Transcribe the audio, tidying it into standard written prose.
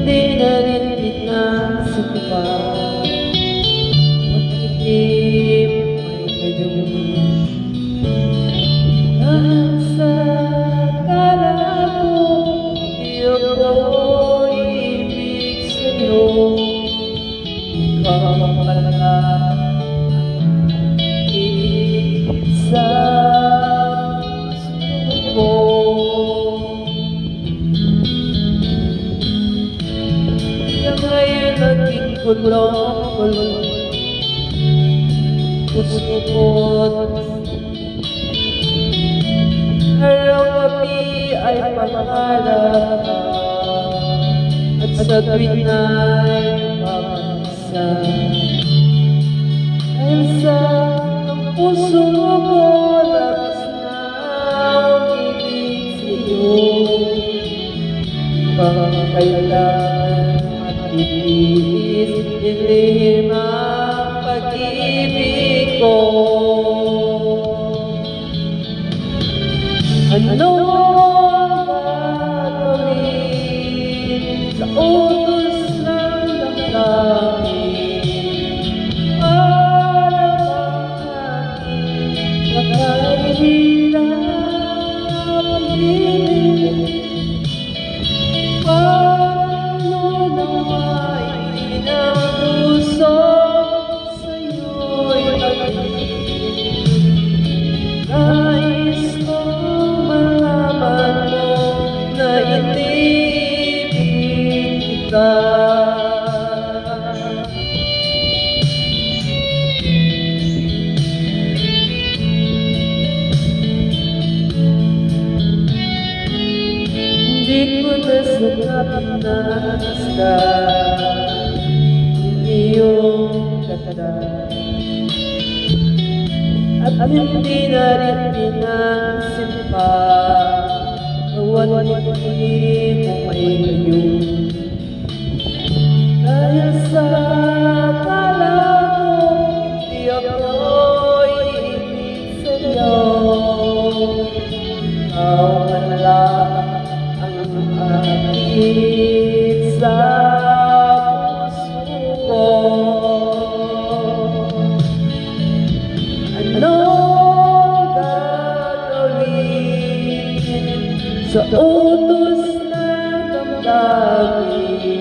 Hindi na rin pinasok pa mag-isip ay ngayon nasa kala ko di ako ibig sa'yo ikaw pala sa puso ko. Kaya ngayon naging kulong-kulong puso ko't araw gabi ay pangarap ka at sa tuwing na'y mapagsa dahil sa ang puso ko labis na umibig sa'yo kailangan matitiis ilihim ang pag-ibig ko. Ano ang gagawin sa utos ng damdamin para bang nakahirap din? Paano naman ang puso sa'yo'y pag-ibig? Nais kong malaman mo na inibig kita. Hindi ko nasagap na basta iyong ganda at hindi na rin pinansin pa bawat ngiti mo ay ngayon dahil sa akala ko hindi ako ibig sa'yo. Ikaw man lang akit sa puso ko. Ano gagawin sa utos ng damdamin